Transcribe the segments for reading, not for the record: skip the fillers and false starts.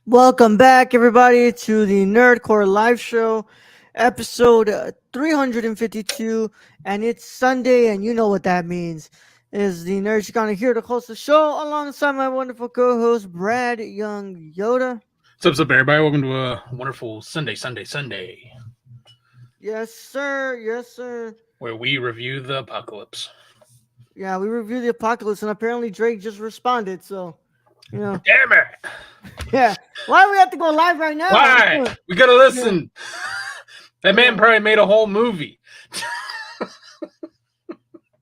Welcome back, everybody, to the Nerdcore Live Show, episode 352. And it's Sunday, and you know what that means. Is the Nerds gonna here to host the show alongside my wonderful co-host Brad Young Yoda. What's up, everybody? Welcome to a wonderful Sunday, Yes, sir. Yes, sir. where we review the apocalypse. Yeah, we reviewed the apocalypse, and apparently Drake just responded. So, you know, Damn it! yeah. Why do we have to go live right now? Why? We gotta listen. That man probably made a whole movie.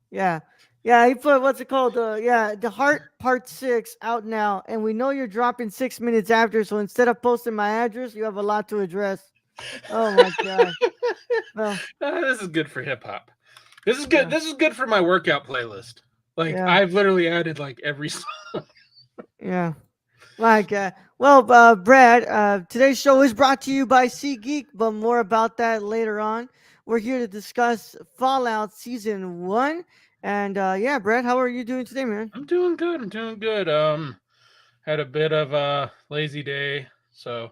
Yeah. Yeah, he put what's it called? The Heart Part 6 out now, and we know you're dropping 6 minutes after, so instead of posting my address, you have a lot to address. Oh my god. Well, This is good for hip hop. This is good. Yeah. This is good for my workout playlist. Like Yeah. I've literally added like every song. yeah. Brad, today's show is brought to you by SeatGeek, but more about that later on. We're here to discuss Fallout Season 1. And yeah, Brad, how are you doing today, man? I'm doing good. Had a bit of a lazy day, so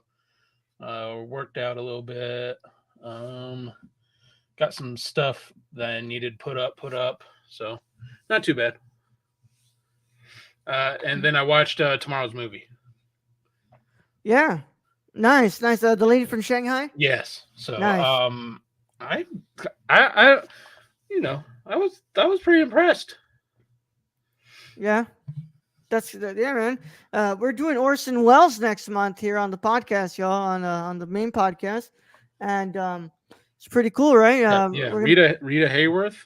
worked out a little bit. Got some stuff that I needed put up, so not too bad. And then I watched tomorrow's movie. Yeah. Nice. The lady from Shanghai? Yes. So Nice. I I was pretty impressed. Yeah. Yeah, man. We're doing Orson Welles next month here on the podcast, y'all, on the main podcast. And it's pretty cool, right? Yeah. We're gonna, Rita Hayworth.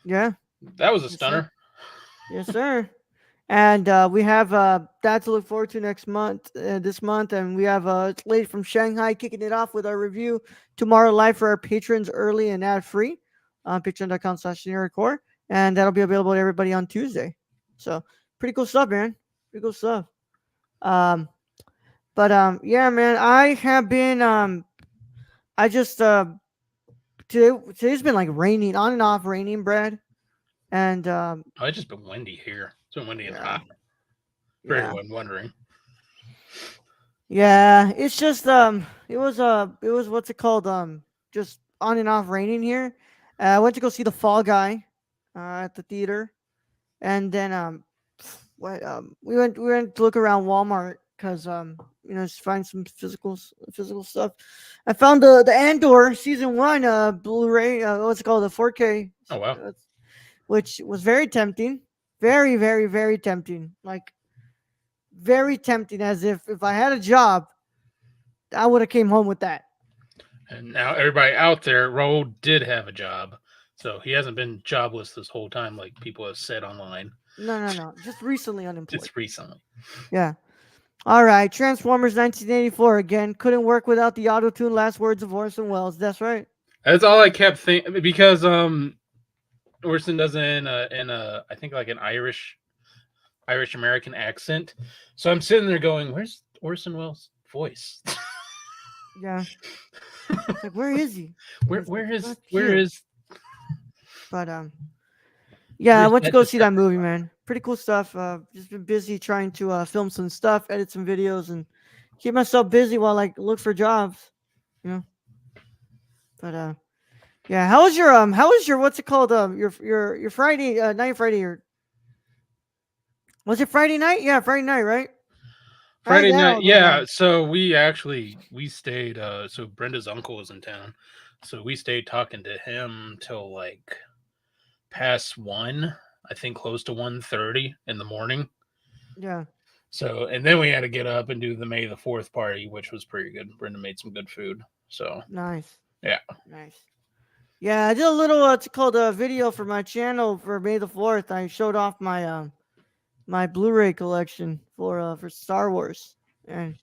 yeah. That was a Yes, stunner. Yes, sir. And we have that to look forward to next month, this month, and we have a lady from Shanghai kicking it off with our review tomorrow live for our patrons, early and ad free, on patreon.com/nerdcore, and that'll be available to everybody on Tuesday. So pretty cool stuff, man. Pretty cool stuff. Um, yeah, man, I have been I just today's been like raining on and off, raining, Brad, and It's just been windy here. It's been windy and yeah, hot. For yeah. anyone wondering. Yeah, it's just it was what's it called just on and off raining here. I went to go see the Fall Guy at the theater, and then what we went to look around Walmart because just find some physical stuff. I found the Andor season 1 Blu-ray, what's it called, the 4K, Oh wow. which was very tempting, very very very tempting, like very tempting, as if I had a job, I would have came home with that. And now everybody out there, Raul did have a job. So he hasn't been jobless this whole time like people have said online. No. Just recently unemployed. Just recently. Yeah. All right. Transformers 1984 again. Couldn't work without the auto-tune last words of Orson Welles. That's right. That's all I kept thinking because Orson does it in a I think like an Irish American accent. So I'm sitting there going, where's Orson Welles' voice? Yeah. It's like, where is he? Where is But yeah, I where's went to that go see that Decepticon? movie, man. Pretty cool stuff. Just been busy trying to film some stuff, edit some videos, and keep myself busy while I look for jobs. You know. But yeah, how was your what's it called? Your Friday night, or was it Friday night? Yeah, Friday night, right? Friday How'd that night, all go yeah. down? So we stayed. So Brenda's uncle was in town, so we stayed talking to him till like past 1. I think close to 1:30 in the morning. Yeah, So and then we had to get up and do the May the 4th party, which was pretty good. Brenda made some good food. So nice, yeah, nice. Yeah, I did a little what's it called, a video for my channel for May the 4th. I showed off my Blu-ray collection for Star Wars, and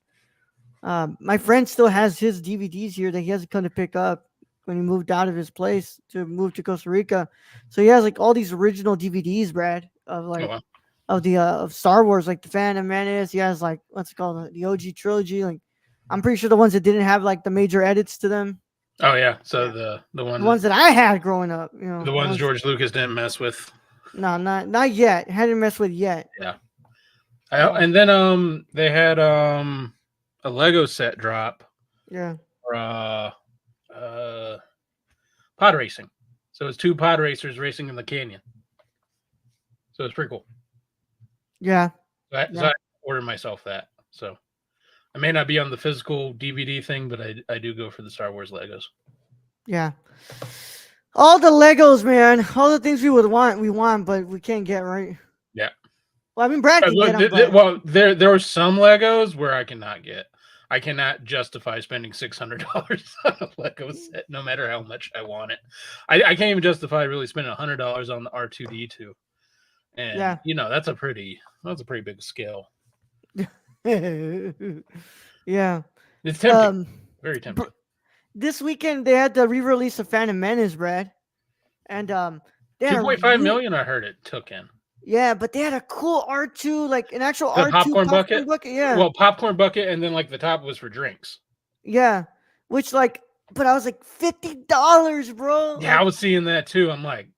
my friend still has his DVDs here that he hasn't come to pick up when he moved out of his place to move to Costa Rica. So he has like all these original DVDs, Brad, of oh, like wow. of the of Star Wars, like the Phantom Menace. He has like what's it called, the OG trilogy. Like I'm pretty sure the ones that didn't have like the major edits to them, Oh yeah. So yeah, the the ones that I had growing up. the ones George Lucas didn't mess with. No, not yet. Hadn't messed with yet. Yeah. Oh, And then they had a Lego set drop Yeah. for uh, pod racing. So it's two pod racers racing in the canyon. So it's pretty cool. Yeah. So I ordered myself that. So I may not be on the physical DVD thing, but I do go for the Star Wars Legos. Yeah. All the Legos, man. All the things we want, but we can't get, right? Yeah. Well, I mean, Brad can get them, but Well, there were some Legos where I cannot get. I cannot justify spending $600 on a Lego set, no matter how much I want it. I can't even justify really spending $100 on the R2D2, and yeah. that's a pretty big scale. Yeah. It's tempting, very tempting. This weekend they had the re-release of Phantom Menace, Brad, and they had 2.5 million. I heard it took in. Yeah, but they had a cool R2, like an actual The R2 popcorn bucket. Yeah. Well, popcorn bucket, and then like the top was for drinks. Yeah, which but I was like $50, bro. Yeah, I was seeing that too. I'm like,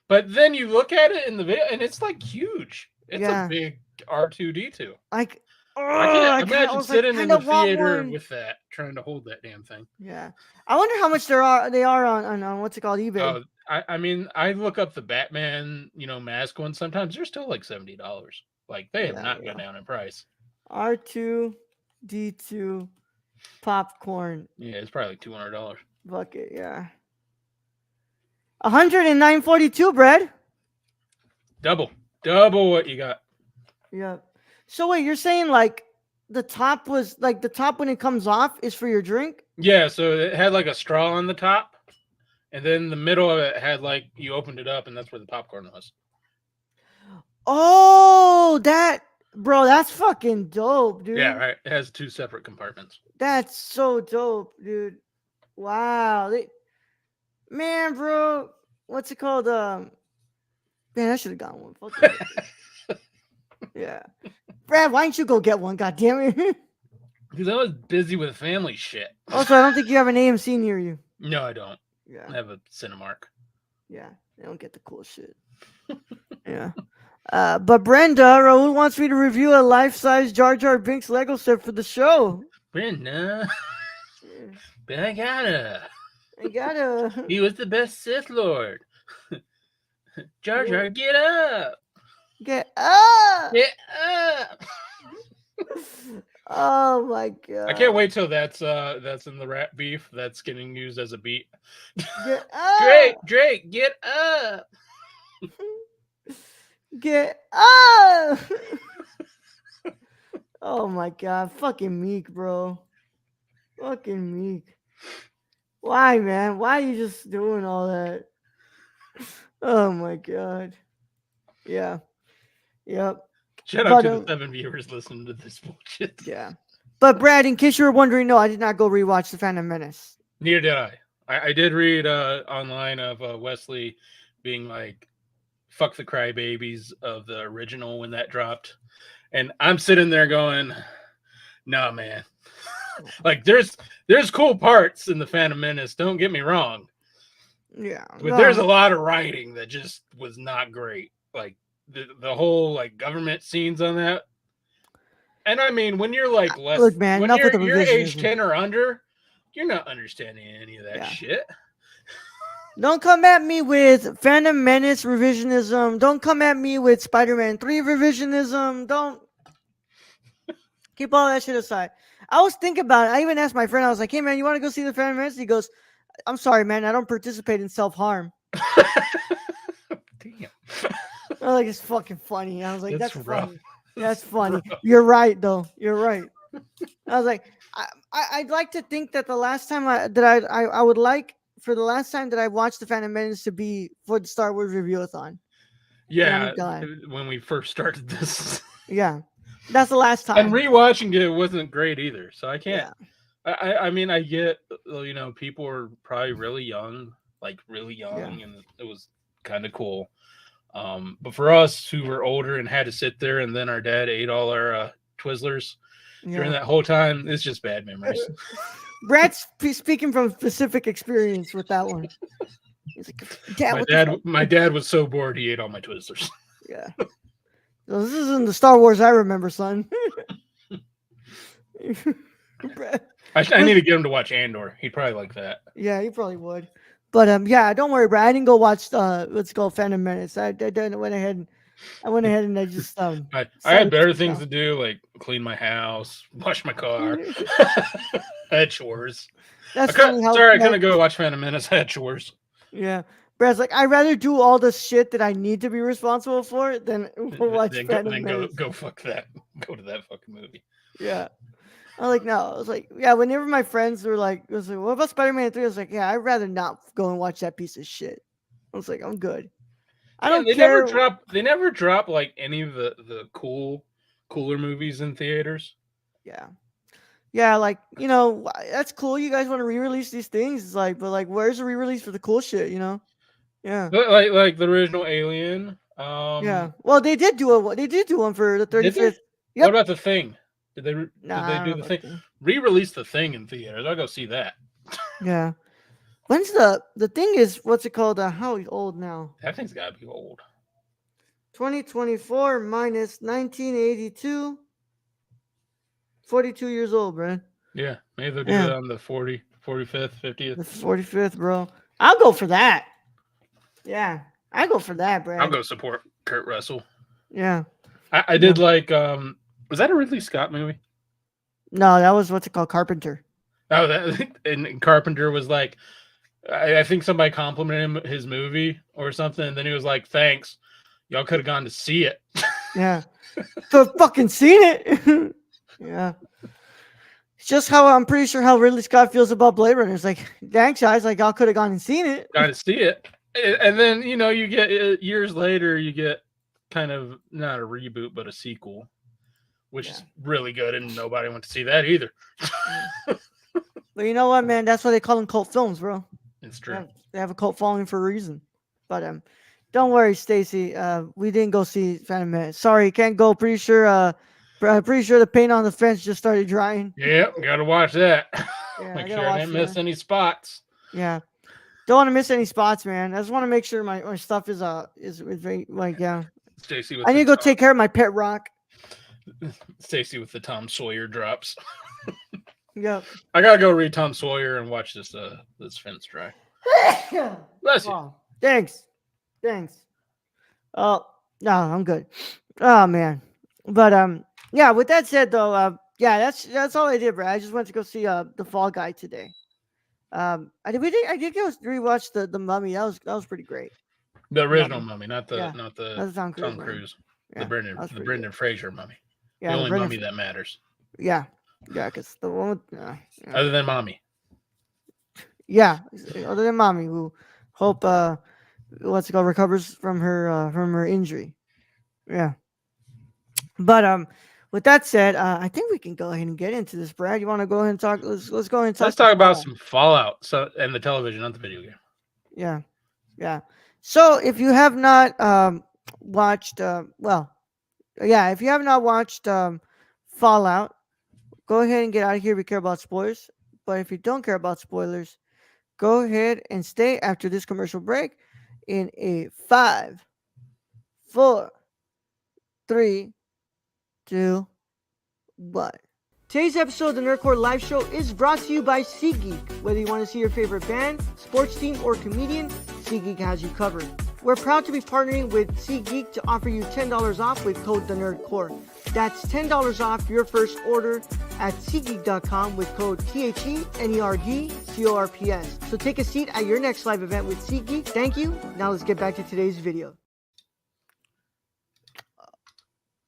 but then you look at it in the video, and it's like huge. It's a big R2D2. Like, I can't imagine sitting in the theater with that, trying to hold that damn thing. Yeah, I wonder how much they are on what's it called, eBay. Oh, I mean, I look up the Batman, mask ones. Sometimes they're still like $70. Like they have not gone down in price. R2D2 popcorn. Yeah, it's probably like $200. Bucket, yeah. 109.42, Brad. Double what you got. Yeah. So wait, you're saying like the top was like the top when it comes off is for your drink? Yeah, so it had like a straw on the top, and then the middle of it had like you opened it up, and that's where the popcorn was. Oh, bro, that's fucking dope, dude. Yeah, right. It has two separate compartments. That's so dope, dude. Wow. Man, bro, what's it called? Man, I should have gotten one. Fuck it. Yeah. Brad, why didn't you go get one? God damn it. Because I was busy with family shit. Also, I don't think you have an AMC near you. No, I don't. Yeah. I have a Cinemark. Yeah. They don't get the cool shit. Yeah. But Brenda, Raul wants me to review a life-size Jar Jar Binks Lego set for the show. Brenda. But I gotta. He was the best Sith Lord. Jar Jar, get up. Get up. Get up. Oh my god. I can't wait till that's in the rat beef that's getting used as a beat. Get up. Drake, get up. Get up. Oh my god. Fucking Meek, bro. Fucking Meek. Why, man? Why are you just doing all that? Oh my god. Yeah. Yep. Shout out to the 7 viewers listening to this bullshit. Yeah. But Brad, in case you were wondering, no, I did not go rewatch The Phantom Menace. Neither did I. I did read online of Wesley being like, fuck the crybabies of the original when that dropped. And I'm sitting there going, nah, man. Like there's cool parts in The Phantom Menace, don't get me wrong. Yeah. But there's a lot of writing that just was not great. Like the whole like government scenes on that. And I mean, when you're like less, look, man, when you're age 10 or under, you're not understanding any of that shit. Don't come at me with Phantom Menace revisionism. Don't come at me with Spider-Man 3 revisionism. Don't keep all that shit aside. I was thinking about it. I even asked my friend, I was like, hey man, you want to go see The Phantom Menace? He goes, I'm sorry, man, I don't participate in self-harm. Damn. I was like, it's fucking funny. I was like, that's funny. That's funny. Rough. You're right, though. You're right. I was like, I'd like to think that the last time I would like for the last time that I watched The Phantom Menace to be for the Star Wars review-a-thon. Yeah, when we first started this. Yeah, that's the last time. And rewatching it wasn't great either, so I can't. Yeah. I mean, I get, people are probably really young, and it was kind of cool. But for us who were older and had to sit there, and then our dad ate all our Twizzlers during that whole time, it's just bad memories. Brad's speaking from specific experience with that one. He's like, my dad was so bored he ate all my Twizzlers. Yeah. So this isn't the Star Wars I remember, son. Brad. I need to get him to watch Andor. He'd probably like that. Yeah, you probably would. But yeah, don't worry, Brad. I didn't go watch let's go Phantom Menace. I went ahead and I just I had started better some things stuff. to do, like clean my house, wash my car. I had chores. That's funny how Sorry, I Brad, couldn't go watch Phantom Menace. I had chores. yeah. Brad's like, I'd rather do all the shit that I need to be responsible for than watch Phantom Menace. Go fuck that. Go to that fucking movie. Yeah. I'm like, no. I was like, yeah, whenever my friends were like, I was like, what about Spider-Man 3? I was like, yeah, I'd rather not go and watch that piece of shit. I was like, I'm good. I Yeah, don't care. they never drop like any of the cooler movies in theaters. Yeah. Yeah, like, that's cool. You guys want to re-release these things. It's like, but like, where's the re-release for the cool shit, Yeah. Like the original Alien. Yeah. Well, they did do one for the Did they? 35th. What Yep. about the Thing? Did Nah, they I don't know do the about Thing? that. Re-release the Thing in theaters. I'll go see that. Yeah. When's the thing is what's it called? How old now? That thing's got to be old. 2024 minus 1982. 42 years old, Brad. Yeah, maybe they'll do Yeah. that on the 45th, 50th. The 45th, bro. I'll go for that. Yeah. I go for that, I'll Brad. go support Kurt Russell. Yeah. I did like was that a Ridley Scott movie? No, that was what's it called? Carpenter. Oh, that and Carpenter was like, I think somebody complimented him his movie or something, and then he was like, "Thanks, y'all could have gone to see it." Yeah. So fucking seen it. Yeah. It's just how I'm pretty sure how Ridley Scott feels about Blade Runner. It's like, thanks, guys. Like, y'all could have gone and seen it. Gone to see it, and then you get years later, you get kind of not a reboot but a sequel, which is really good, and nobody went to see that either. But you know what, man? That's why they call them cult films, bro. It's true. They have a cult following for a reason. But don't worry, Stacy. We didn't go see Phantom Menace. Sorry, can't go. Pretty sure the paint on the fence just started drying. Yep, gotta watch that. Yeah, Make sure I didn't miss any spots. Yeah, don't want to miss any spots, man. I just want to make sure my stuff is very like Stacy, I need to go take care of my pet rock. Stacy with the Tom Sawyer drops. Yep. I gotta go read Tom Sawyer and watch this fence dry. Bless you. Oh, thanks. Oh no, I'm good. Oh man, but yeah. With that said, though, yeah, that's all I did, bro. I just went to go see the Fall Guy today. I did go rewatch the Mummy. That was pretty great. The original Mummy, not the That's Tom Cruise. Yeah, The Brendan Fraser Mummy. Yeah, the only mummy that matters. Yeah, because the one with, other than Mommy. Yeah, other than Mommy, who hope what's it called, recovers from her injury. Yeah. But with that said, I think we can go ahead and get into this, Brad. You want to go ahead and talk? Let's go ahead and talk. Let's talk about some Fallout. And the television, not the video game. Yeah. So if you have not watched, if you have not watched Fallout, go ahead and get out of here if you care about spoilers. But if you don't care about spoilers, go ahead and stay after this commercial break in a 5, 4, 3, 2, 1. Today's episode of the Nerdcore Live Show is brought to you by SeatGeek. Whether you want to see your favorite band, sports team, or comedian, SeatGeek has you covered. We're proud to be partnering with SeatGeek to offer you $10 off with code TheNerdCore. That's $10 off your first order at SeatGeek.com with code THENERDCORPS. So take a seat at your next live event with SeatGeek. Thank you. Now let's get back to today's video.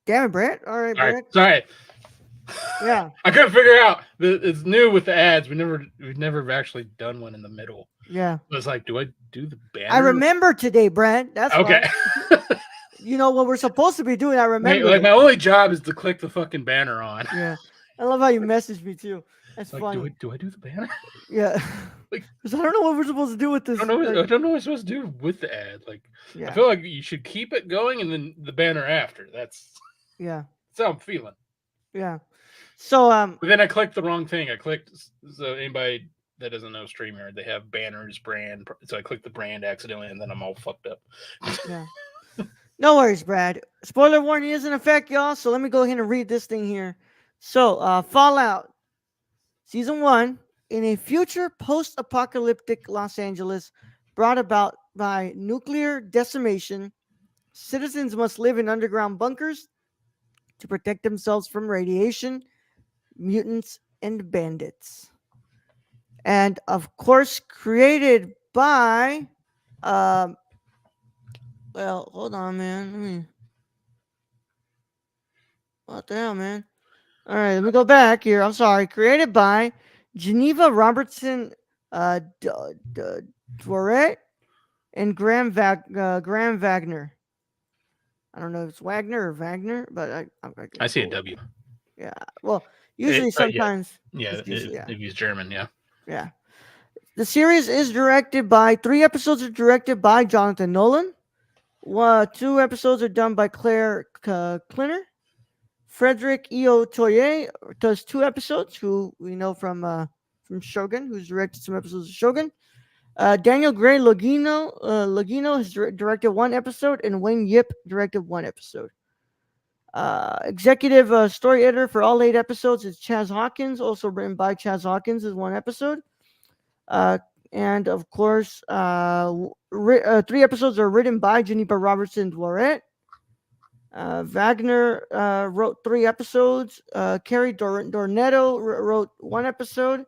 Damn it, Brett. All right, Brett. Sorry. Yeah. I couldn't figure out. It's new with the ads. We've never actually done one in the middle. Yeah. I was like, do I do the banner? I remember today, Brent. That's okay. You know what we're supposed to be doing. I remember. Like my only job is to click the fucking banner on. Yeah. I love how you messaged me too. That's like, funny. Do I do the banner? Yeah. Like, because I don't know what we're supposed to do with this. I don't know what I'm supposed to do with the ad. Like, I feel like you should keep it going and then the banner after. That's how I'm feeling. Yeah. So but then I clicked the wrong thing. So anybody that doesn't know StreamYard, they have banners, brand. So I clicked the brand accidentally, and then I'm all fucked up. Yeah. No worries, Brad. Spoiler warning is in effect, y'all. So let me go ahead and read this thing here. So, Fallout Season 1, in a future post apocalyptic Los Angeles brought about by nuclear decimation, citizens must live in underground bunkers to protect themselves from radiation, mutants, and bandits. And of course, created by, um, well, hold on, man. What the hell, man? All right, let me go back here. I'm sorry. Created by Geneva Robertson Dworet and Graham Wagner. I don't know if it's Wagner or Wagner, but I see a cool. W. Yeah. Well, usually But yeah, sometimes yeah, it's usually they use German. Yeah, yeah. The series is directed by 3 episodes are directed by Jonathan Nolan. 2 episodes are done by Claire Klinner. Frederick Eo Toye does 2 episodes, who we know from Shogun, who's directed some episodes of Shogun. Daniel Gray Logino has directed 1 episode, and Wayne Yip directed 1 episode. Executive story editor for all 8 episodes is Chaz Hawkins, also written by Chaz Hawkins, is 1 episode. Uh, and of course, 3 episodes are written by Geneva Robertson Dworet. Wagner wrote 3 episodes. Carrie Dornetto wrote 1 episode.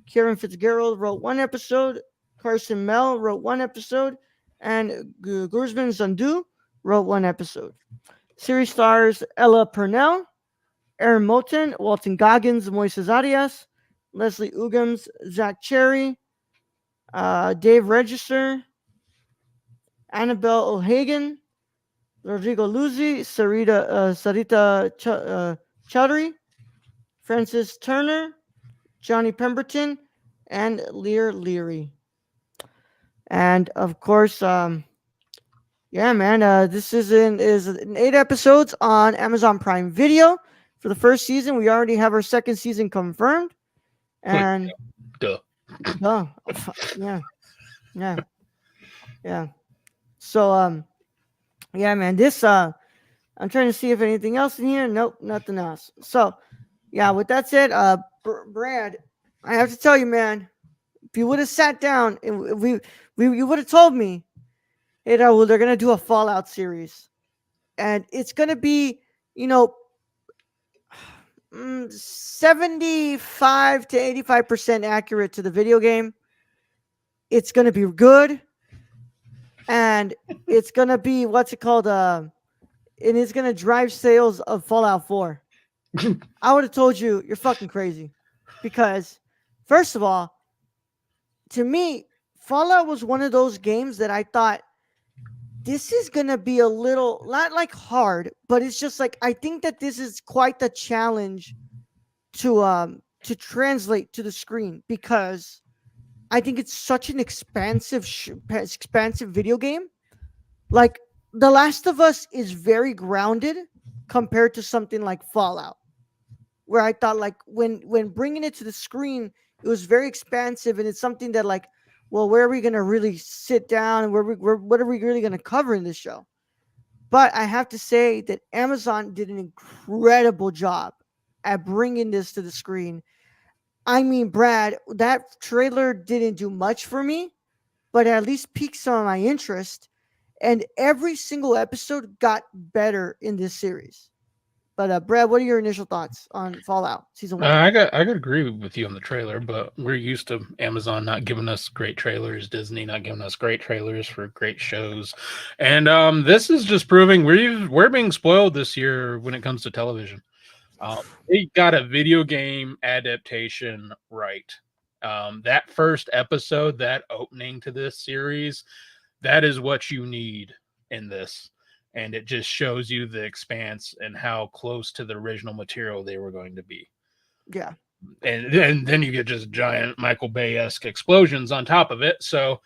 Kieran Fitzgerald wrote 1 episode. Carson Mell wrote 1 episode. And Gurzman Zandu wrote 1 episode. Series stars Ella Purnell, Aaron Moulton, Walton Goggins, Moises Arias, Leslie Ugams, Zach Cherry, Dave Register, Annabelle O'Hagan, Rodrigo Luzzi, Sarita Chowdhury, Francis Turner, Johnny Pemberton, and Lear Leary. And of course, yeah, man, this is in 8 episodes on Amazon Prime Video for the first season. We already have our second season confirmed, and duh. yeah, yeah, yeah. So, yeah, man, this I'm trying to see if anything else in here. Nope, nothing else. So, yeah, with that said, Brad, I have to tell you, man, if you would have sat down and you would have told me, hey, Raul, they're gonna do a Fallout series, and it's gonna be, you know, 75 to 85% accurate to the video game. It's gonna be good, and it's gonna be what's it called? And it's gonna drive sales of Fallout 4. I would have told you you're fucking crazy, because first of all, to me, Fallout was one of those games that I thought this is gonna be a little not like hard, but it's just like I think that this is quite the challenge to translate to the screen, because I think it's such an expansive video game. Like The Last of Us is very grounded compared to something like Fallout, where I thought like when bringing it to the screen, it was very expansive, and it's something that like, well, where are we gonna really sit down, and what are we really gonna cover in this show? But I have to say that Amazon did an incredible job at bringing this to the screen. I mean, Brad, that trailer didn't do much for me, but at least piqued some of my interest. And every single episode got better in this series. But Brad, what are your initial thoughts on Fallout Season 1? I got agree with you on the trailer, but we're used to Amazon not giving us great trailers, Disney not giving us great trailers for great shows, and this is just proving we're being spoiled this year when it comes to television. They got a video game adaptation right. That first episode, that opening to this series, that is what you need in this. And it just shows you the expanse and how close to the original material they were going to be. Yeah. And then you get just giant Michael Bay-esque explosions on top of it. So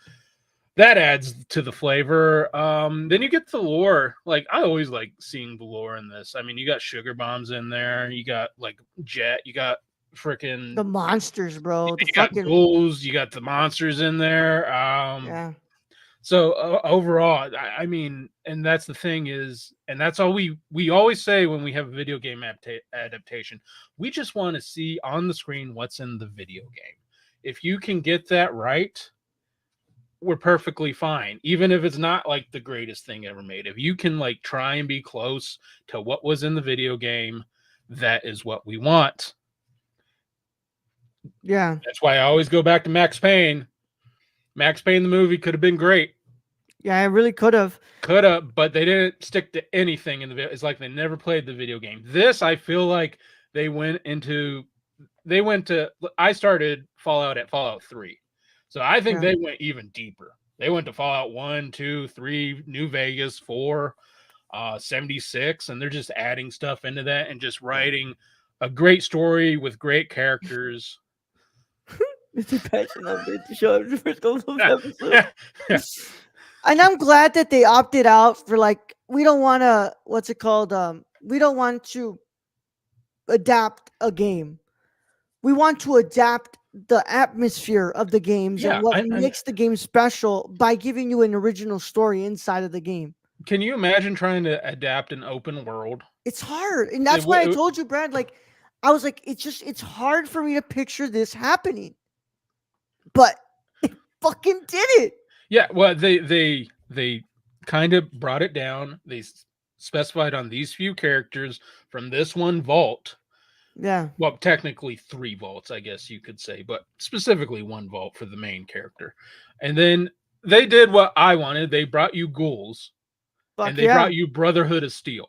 that adds to the flavor. Then you get the lore. Like, I always like seeing the lore in this. I mean, you got sugar bombs in there. You got like Jet. You got freaking the monsters, bro. You got ghouls. You got the monsters in there. Yeah. So overall, I mean, and that's the thing is, and that's all we always say when we have a video game adaptation. We just want to see on the screen what's in the video game. If you can get that right, we're perfectly fine. Even if it's not like the greatest thing ever made. If you can like try and be close to what was in the video game, that is what we want. Yeah. That's why I always go back to Max Payne. Max Payne the movie could have been great. Yeah, I really could have. Could have, but they didn't stick to anything in the video. It's like they never played the video game. This, I feel like they went into. They went to. I started Fallout at Fallout 3, so I think Yeah. they went even deeper. They went to Fallout 1, 2, 3, New Vegas, 4, 76, and they're just adding stuff into that and just writing a great story with great characters. Mr. Passion update to show the first couple of episodes. And I'm glad that they opted out for like we don't want to what's it called we don't want to adapt a game. We want to adapt the atmosphere of the games Yeah, and what makes the game special by giving you an original story inside of the game. can you imagine trying to adapt an open world? It's hard. And that's why I told you, Brad, like I was like it's hard for me to picture this happening. But they fucking did it. Yeah, well, they kind of brought it down. They specified on these few characters from this one vault. Yeah. Well, technically 3 vaults, I guess you could say, but specifically 1 vault for the main character. And then they did what I wanted. They brought you ghouls, and they brought you Brotherhood of Steel.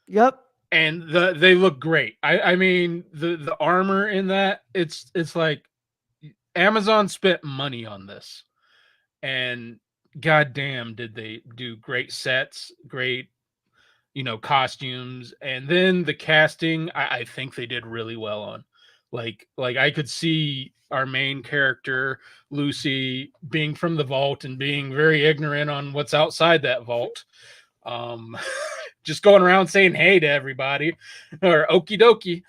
Yep. And they look great. I mean the armor in that it's like Amazon spent money on this, and goddamn, did they do great sets, great costumes, and then the casting. I think they did really well on. Like I could see our main character Lucy being from the vault and being very ignorant on what's outside that vault. Just going around saying hey to everybody or okie dokie.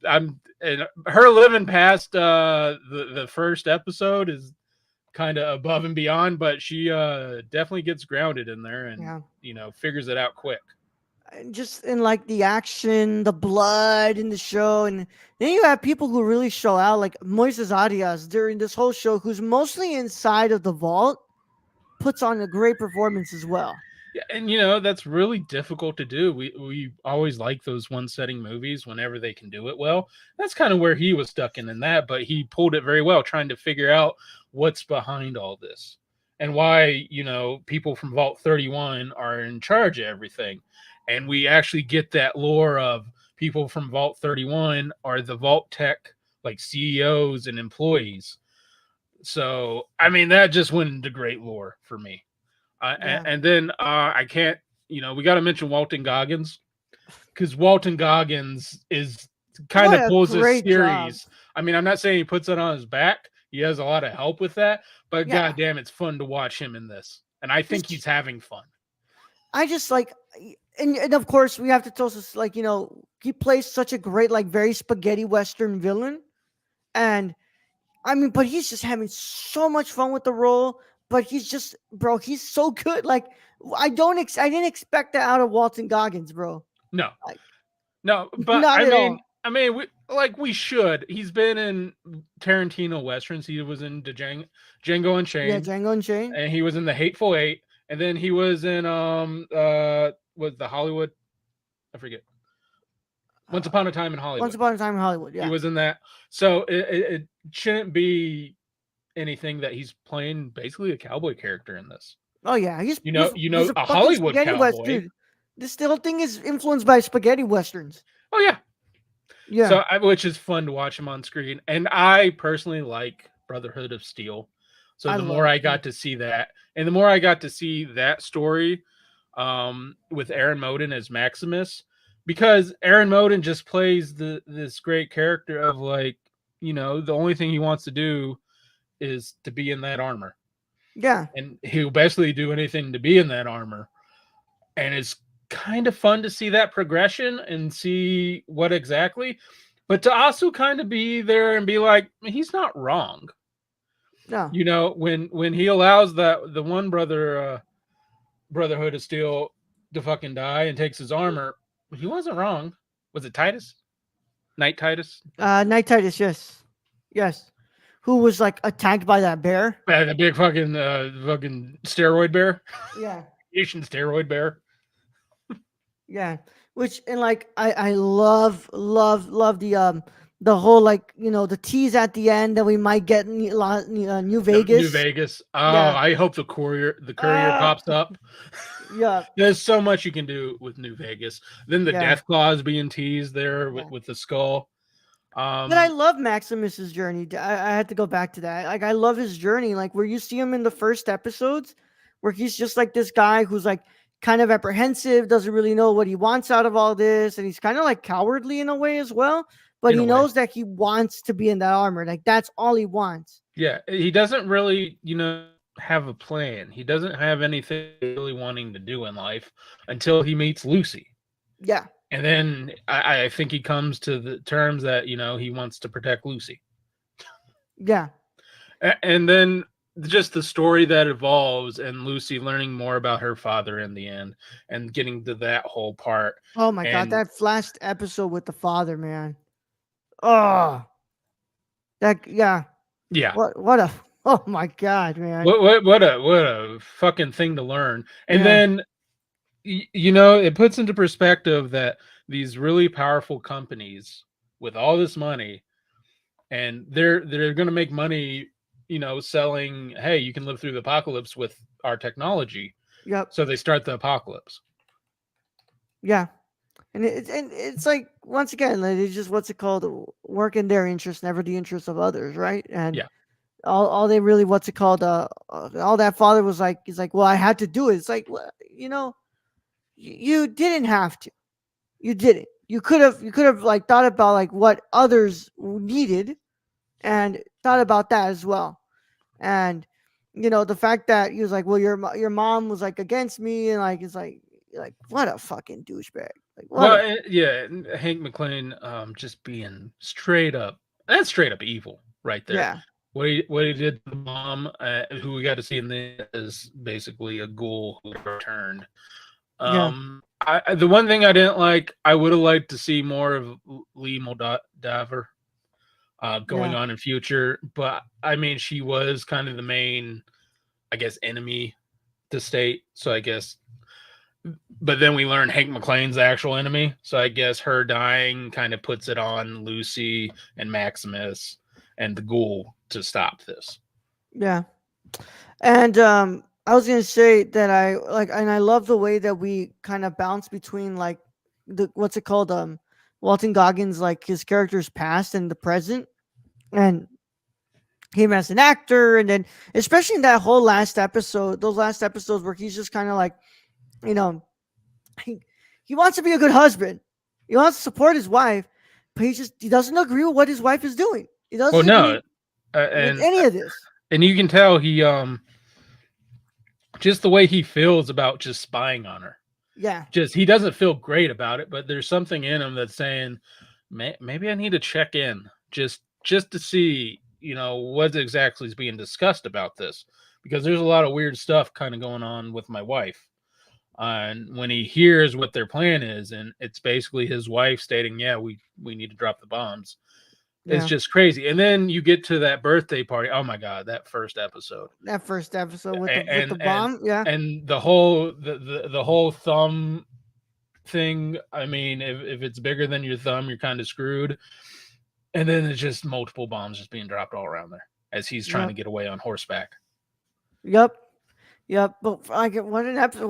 I'm and her living past the first episode is kind of above and beyond, but she definitely gets grounded in there and figures it out quick. Just in like the action, the blood in the show, and then you have people who really show out, like Moises Arias during this whole show, who's mostly inside of the vault, puts on a great performance as well. Yeah, and that's really difficult to do. We always like those one setting movies whenever they can do it well. That's kind of where he was stuck in that, but he pulled it very well, trying to figure out what's behind all this and why people from Vault 31 are in charge of everything. And we actually get that lore of people from Vault 31 are the Vault Tech like CEOs and employees. So I mean that just went into great lore for me. And then I can't, we got to mention Walton Goggins, because Walton Goggins is kind of pulls this series. I mean, I'm not saying he puts it on his back. He has a lot of help with that, but goddamn, it's fun to watch him in this. And I think he's having fun. I just like, and of course we have to tell us like, he plays such a great, like very spaghetti Western villain. And I mean, but he's just having so much fun with the role. But he's just, bro, he's so good. Like, I didn't expect that out of Walton Goggins, bro. No, like, no, but I mean, we should. He's been in Tarantino westerns. He was in Django Unchained. Yeah, Django Unchained. And he was in The Hateful Eight, and then he was in was the Hollywood, I forget. Once Upon a Time in Hollywood. Once Upon a Time in Hollywood. Yeah, he was in that. So it shouldn't be anything that he's playing basically a cowboy character in this. Oh yeah, he's a Hollywood cowboy. Dude. This whole thing is influenced by spaghetti westerns. Oh yeah, yeah. So which is fun to watch him on screen, and I personally like Brotherhood of Steel. So the more I got to see that, and the more I got to see that story, with Aaron Moden as Maximus, because Aaron Moden just plays this great character of like, the only thing he wants to do is to be in that armor. Yeah. And he'll basically do anything to be in that armor. And it's kind of fun to see that progression and see what exactly, but to also kind of be there and be like, he's not wrong. No. You know, when he allows that the one Brotherhood of Steel to fucking die and takes his armor, he wasn't wrong. Was it Titus? Knight Titus? Night Titus, yes. Yes. Who was like attacked by that bear. The big fucking steroid bear, Yeah. Asian steroid bear. Yeah. Which and like I love the whole like the tease at the end that we might get New New Vegas. Vegas. Oh, Yeah. I hope the courier Ah. pops up. Yeah. There's so much you can do with New Vegas. Then the Yeah. death claws being teased there Yeah. with the skull. But I Um, love Maximus's journey. I had to go back to that. Like I love his journey. Like where you see him in the first episodes, where he's just like this guy who's like kind of apprehensive, doesn't really know what he wants out of all this, and he's kind of like cowardly in a way as well. But in a he way, knows that he wants to be in that armor. Like that's all he wants. yeah. He doesn't really, have a plan. He doesn't have anything really wanting to do in life until he meets Lucy. Yeah. And then I think he comes to the terms that he wants to protect Lucy, Yeah. and then just the story that evolves and Lucy learning more about her father in the end and getting to that whole part. Oh my god, And that last episode with the father, man. Oh, that yeah. yeah, What a oh my god, man. what a fucking thing to learn. And Yeah. then it puts into perspective that these really powerful companies with all this money, and they're going to make money, selling, hey, you can live through the apocalypse with our technology. Yep. So they start the apocalypse. Yeah. And it's like once again, like, it's just what's it called? Work in their interest, never the interest of others, right? And Yeah. all they really what's it called? All that father was like, he's like, well, I had to do it. It's like, well, you didn't have to. You didn't. You could have like thought about like what others needed and thought about that as well. And the fact that he was like, well, your mom was like against me, and like it's like what a fucking douchebag. Like what Well, a yeah, Hank McClane, just being that's straight up evil right there. yeah. What he did to the mom, who we got to see in the is basically a ghoul who returned. Yeah. The one thing I didn't like, I would have liked to see more of Lee Moldaver going Yeah. on in future, but I mean, she was kind of the main, I guess, enemy to state. So I guess, but then we learn Hank McClane's the actual enemy. So I guess her dying kind of puts it on Lucy and Maximus and the ghoul to stop this. Yeah. And I was gonna say that I like, and I love the way that we kind of bounce between like the what's it called Walton Goggins, like his character's past and the present, and him as an actor, and then especially in that whole last episode, those last episodes where he's just kind of like, you know, he, he wants to be a good husband, he wants to support his wife, but he doesn't agree with what his wife is doing. He Well, doesn't agree no, with and any of this. you can tell he just the way he feels about just spying on her. Yeah, Just he doesn't feel great about it, but there's something in him that's saying, maybe I need to check in just to see, what exactly is being discussed about this, because there's a lot of weird stuff kind of going on with my wife. And when he hears what their plan is, and it's basically his wife stating, "Yeah, we need to drop the bombs," it's yeah. just crazy. And then you get to that birthday party. Oh my god, that first episode, That first episode with the and with the bomb. Yeah, the whole the whole thumb thing. I mean, if it's bigger than your thumb, you're kind of screwed. And then it's just multiple bombs just being dropped all around there as he's trying to yep, get away on horseback. yep, yep. But like, what an episode!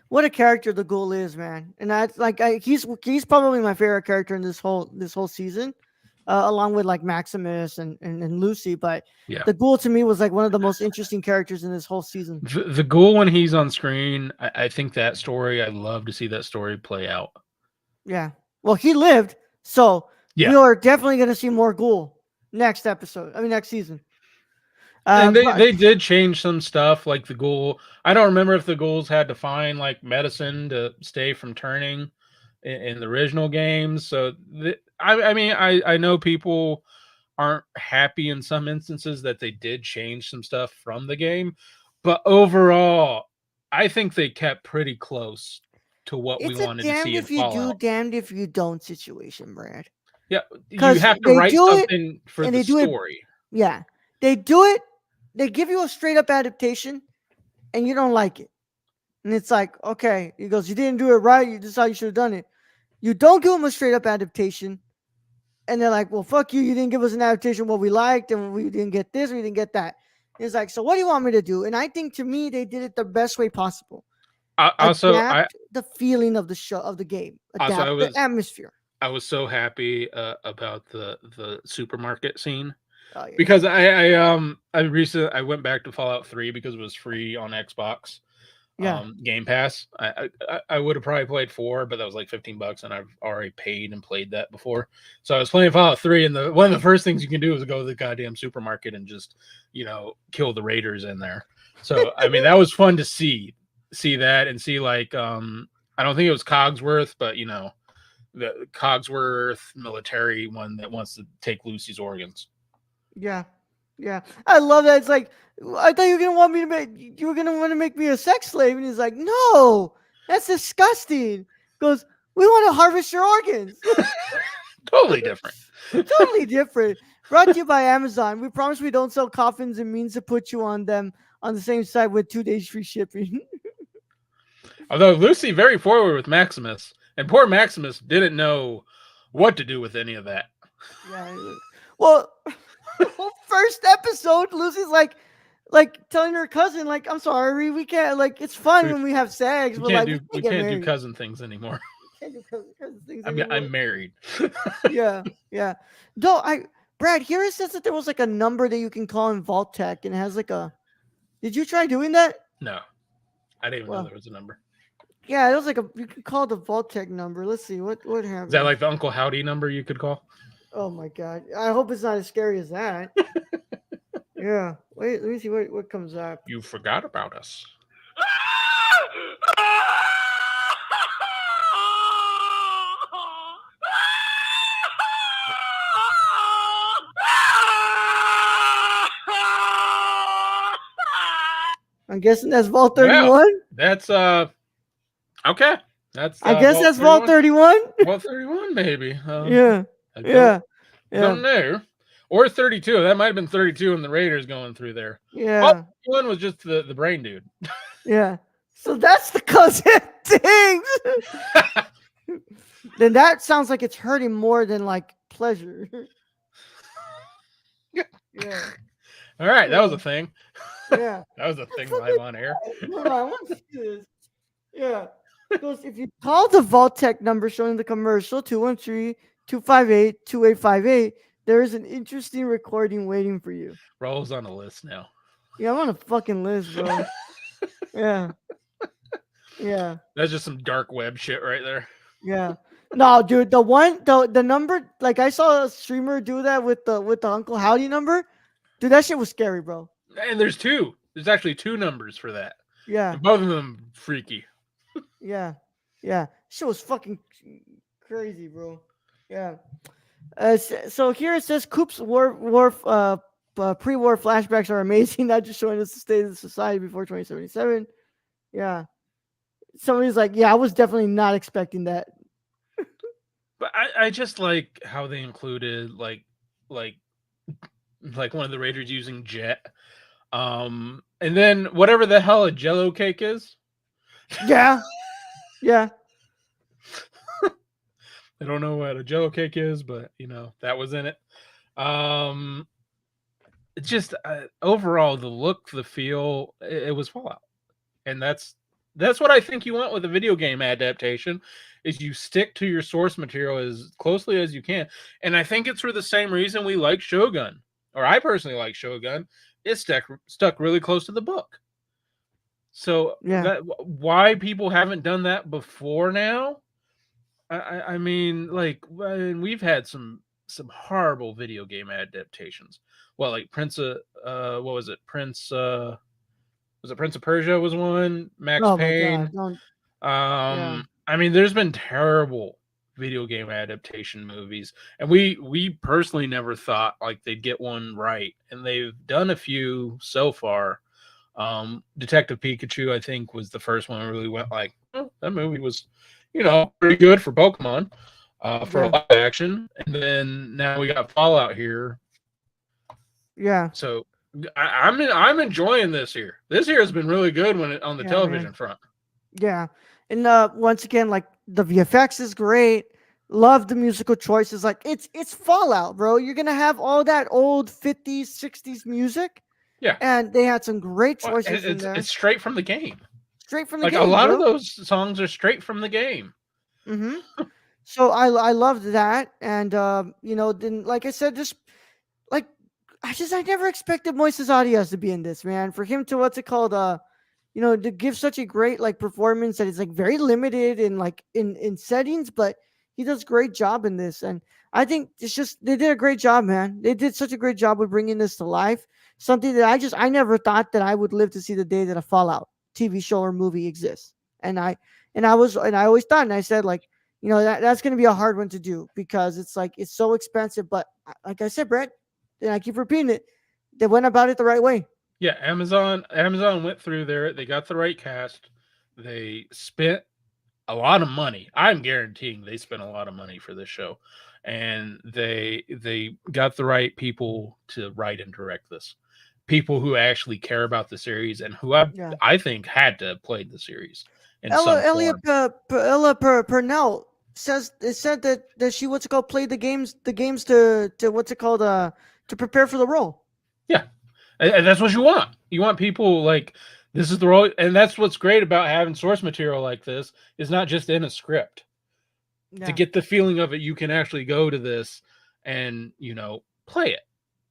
What a character the ghoul is, man. And that's like, he's probably my favorite character in this whole season, along with like Maximus and Lucy. But Yeah. the ghoul to me was like one of the most interesting characters in this whole season. The ghoul when he's on screen, I think that story, I'd love to see that story play out. Yeah. Well, he lived, so we Yeah. are definitely gonna see more ghoul next episode. I mean, next season. And they, But they did change some stuff, like the ghoul. I don't remember if the ghouls had to find like medicine to stay from turning in the original games. So I mean, I know people aren't happy in some instances that they did change some stuff from the game, but overall, I think they kept pretty close to what we It's a wanted to damned see in if you do, Fallout. damned if you don't situation, Brad. Yeah, you Because have to they write do it something for and the they do it. story. Yeah, they do it. They give you a straight up adaptation, and you don't like it. And it's like, okay, he goes, you didn't do it right. You This is how you should have done it. You don't give them a straight up adaptation, and they're like, well, fuck you. You didn't give us an adaptation what we liked, and we didn't get this, we didn't get that. And it's like, so what do you want me to do? And I think to me, they did it the best way possible. Also, Adapt the feeling of the show of the game. also Adapt the atmosphere. I was so happy about the supermarket scene Oh yeah, because I went back to Fallout 3 because it was free on Xbox yeah, Game Pass. I would have probably played 4, but that was like $15 and I've already paid and played that before. So I was playing Fallout 3 and one of the first things you can do is go to the goddamn supermarket and just, kill the raiders in there. So I mean that was fun to see that and see like I don't think it was Cogsworth, but the Cogsworth military one that wants to take Lucy's organs. yeah, yeah. I love that. It's like, I thought you were gonna want to make me a sex slave, and he's like, no, that's disgusting. Goes, we want to harvest your organs. Totally different. Totally different. Brought to you by Amazon. We promise we don't sell coffins and means to put you on them on the same site with 2 days free shipping. Although Lucy very forward with Maximus, and poor Maximus didn't know what to do with any of that. Yeah. Well, first episode, Lucy's like telling her cousin, like, I'm sorry, we can't, like, it's fun when we have sex, We but can't like, do we can't do cousin things anymore. cousin things I mean, anymore. I'm married. Yeah, yeah. Though Brad, here it says that there was like a number that you can call in Vault Tech, and it has like a. Did you try doing that? No, I didn't even know Well, there was a number. yeah, it was like you can call the Vault Tech number. Let's see what happens. Is that like the Uncle Howdy number you could call? Oh my god! I hope it's not as scary as that. Yeah. Wait, let me see what comes up. You forgot about us. I'm guessing that's Vault Well, 31. that's okay. That's I guess Vault that's Vault 31. Vault 31, baby. Yeah. I Yeah. don't know. Or 32. That might have been 32 and the Raiders going through there. Yeah. One was just the brain dude. Yeah. So that's the cousin things. Then that sounds like it's hurting more than like pleasure. Yeah. All right, that was a thing. Yeah. That was a thing live on air. Hold on, I want to see this. Yeah. Because if you call the Vault Tech number shown in the commercial, 213-258-2858, there is an interesting recording waiting for you. Rolls on a list now. Yeah, I'm on a fucking list, bro. Yeah. Yeah. That's just some dark web shit right there. Yeah. No, dude, the number, like I saw a streamer do that with the Uncle Howdy number. Dude, that shit was scary, bro. And there's two. There's actually two numbers for that. Yeah. And both of them freaky. Yeah. Yeah. Shit was fucking crazy, bro. Yeah. So here it says Coop's pre-war flashbacks are amazing, not just showing us the state of the society before 2077. Yeah. Somebody's like, yeah, I was definitely not expecting that. But I just like how they included like one of the Raiders using jet. And then whatever the hell a Jello cake is. Yeah. Yeah. I don't know what a Jello cake is, but that was in it. It's just overall the look, the feel, it was Fallout, and that's what I think you want with a video game adaptation. Is you stick to your source material as closely as you can, and I think it's for the same reason we like Shogun, or I personally like Shogun. It stuck really close to the book. So Yeah. why people haven't done that before now? I mean, like, we've had some horrible video game adaptations. Well, like Prince of what was it? Prince was it Prince of Persia was one. Max Oh Payne. my god. Yeah. I mean, there's been terrible video game adaptation movies, and we personally never thought like they'd get one right, and they've done a few so far. Detective Pikachu, I think, was the first one I really went like, oh, that movie was, pretty good for Pokemon, for a Yeah, live action. And then now we got Fallout here, yeah, so I'm enjoying this year. This year has been really good on the yeah, man. television front. Yeah, and once again, like the VFX is great. Love the musical choices. Like it's Fallout, bro. You're gonna have all that old '50s, '60s music, Yeah, and they had some great well, choices in it's there, straight from the game. straight from the Like a game, lot of bro. those songs are straight from the game. Mm-hmm. So I loved that, and then like I said, just like I never expected Moises Arias to be in this, man. For him to what's it called, to give such a great like performance that is like very limited in like in settings, but he does great job in this, and I think it's just they did a great job, man. They did such a great job with bringing this to life. Something that I never thought that I would live to see the day that a Fallout TV show or movie exists, and I always thought, and I said like. That's going to be a hard one to do because it's like it's so expensive. But like I said, Brett, and I keep repeating it, they went about it the right way. Yeah, Amazon went through there. They got the right cast. They spent a lot of money. I'm guaranteeing they spent a lot of money for this show, and they got the right people to write and direct this. People who actually care about the series and who Yeah. I think had to have played the series in Ella some Elliot form. Ella Purnell says it said that she what's it called played the games to what's it called to prepare for the role. Yeah, and that's what you want. You want people like this is the role, and that's what's great about having source material like this is not just in a script. To Yeah. get the feeling of it, you can actually go to this and play it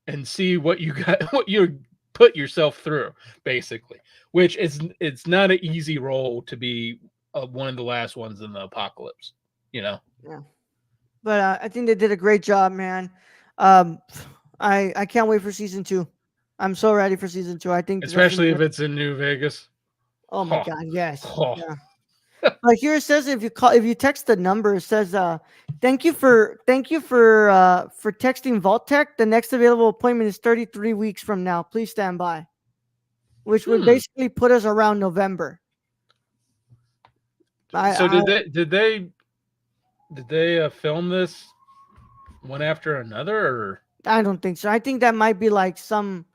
and see what you got, what you put yourself through, basically. Which it's not an easy role to be one of the last ones in the apocalypse. You know, Yeah. But I think they did a great job, man. Um, I can't wait for season two. I'm so ready for season two. I think that's gonna especially be. if it's in New Vegas. Oh my Huh. god, yes. Huh. Yeah. But here it says if you text the number, it says thank you for texting Vault Tech. The next available appointment is 33 weeks from now. Please stand by. Which would Hmm. basically put us around November. I So I, did they film this one after another, or I don't think so. I think that might be like some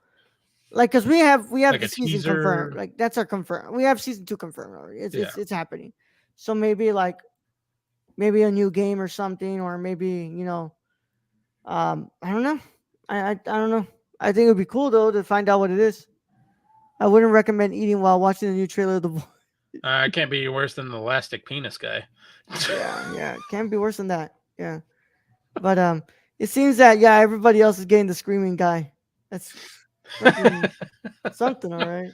like because we have like the a season confirmed. teaser? Like that's our confirmed. We have season two confirmed already. It's Yeah. it's it's happening. So maybe a new game or something, or maybe I don't know. I don't know. I think it would be cool though to find out what it is. I wouldn't recommend eating while watching the new trailer of the. It can't be worse than the elastic penis guy. Yeah, can't be worse than that. Yeah, but it seems that everybody else is getting the screaming guy. That's fucking something, all right.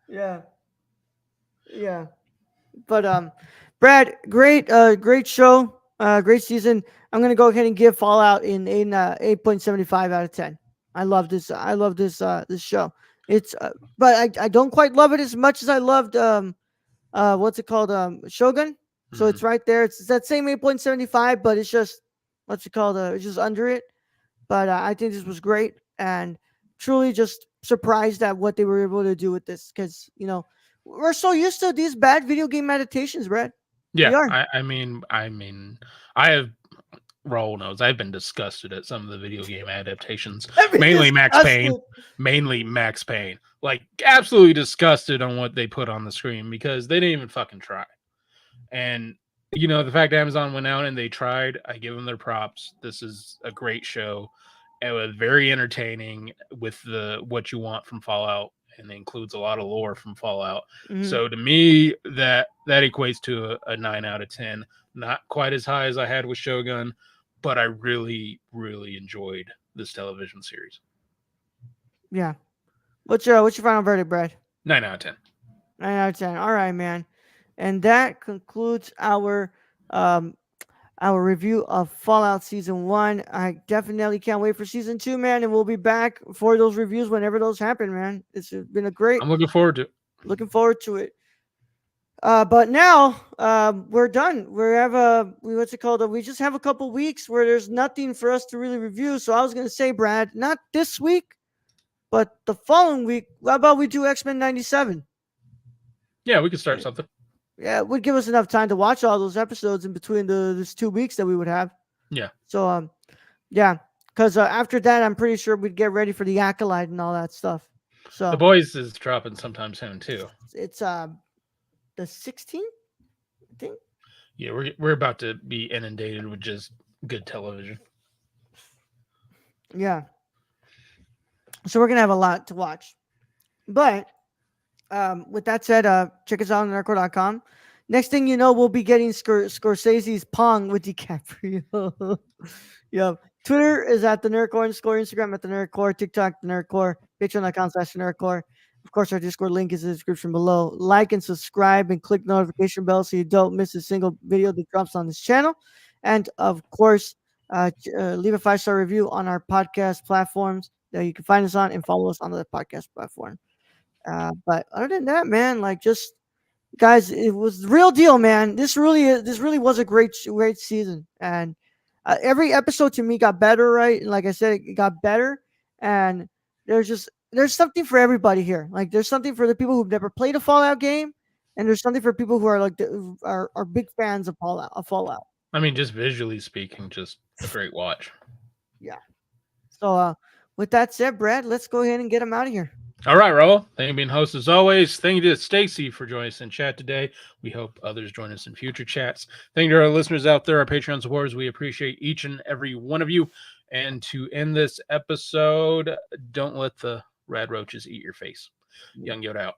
Yeah, yeah. But Brad, great show, great season. I'm gonna go ahead and give Fallout in 8.75 out of 10. I love this. I love this show. It's but I don't quite love it as much as I loved what's it called Shogun. So Mhm. it's right there. It's that same 8.75, but it's just what's it called? It's just under it. But I think this was great and truly just surprised at what they were able to do with this because we're so used to these bad video game adaptations, Brad. We Yeah, are. I mean, I have Raul knows I've been disgusted at some of the video game adaptations, I've been mainly Max Payne, disgusted. mainly Max Payne. Like absolutely disgusted on what they put on the screen because they didn't even fucking try. And the fact Amazon went out and they tried, I give them their props. This is a great show. It was very entertaining with the what you want from Fallout, and it includes a lot of lore from Fallout. Mhm. So to me, that equates to a 9 out of 10. Not quite as high as I had with Shogun, but I really, really enjoyed this television series. Yeah. What's your final verdict, Brad? 9 out of 10. 9 out of 10. All right, man. And that concludes um our review of Fallout Season 1. I definitely can't wait for Season 2, man. And we'll be back for those reviews whenever those happen, man. It's been a great I'm looking forward to it. looking forward to it. But now we're done. We have what's it called? We just have a couple weeks where there's nothing for us to really review. So I was gonna say, Brad, not this week, but the following week. How about we do X-Men '97? Yeah, we could start something. Yeah, it would give us enough time to watch all those episodes in between this 2 weeks that we would have. Yeah. So yeah, because after that, I'm pretty sure we'd get ready for the Acolyte and all that stuff. The So Boys is dropping sometime soon too. it's the 16th, I think. Yeah, we're about to be inundated with just good television. Yeah. So we're gonna have a lot to watch. But with that said, check us out on nerdcore.com. Next thing you know, we'll be getting Scorsese's Pong with DiCaprio. Yep. Twitter is at the Nerdcore underscore, Instagram at the Nerdcore, TikTok the Nerdcore, Patreon.com/Nerdcore. Of course, our Discord link is in the description below. Like and subscribe and click the notification bell so you don't miss a single video that drops on this channel. And of course, leave a 5-star review on our podcast platforms that you can find us on and follow us on the podcast platform. But other than that, man, like just guys, it was the real deal, man. This really was a great season, and every episode to me got better, right? And like I said, it got better, and there's something for everybody here. Like there's something for the people who've never played a Fallout game, and there's something for people who are like are big fans of Fallout. I mean, just visually speaking, just a great watch. Yeah. So with that said, Brad, let's go ahead and get him out of here. All right, Raul. Thank you for being host as always. Thank you to Stacy for joining us in chat today. We hope others join us in future chats. Thank you to our listeners out there, our Patreon supporters. We appreciate each and every one of you. And to end this episode, don't let the rad roaches eat your face. Young Yoda out.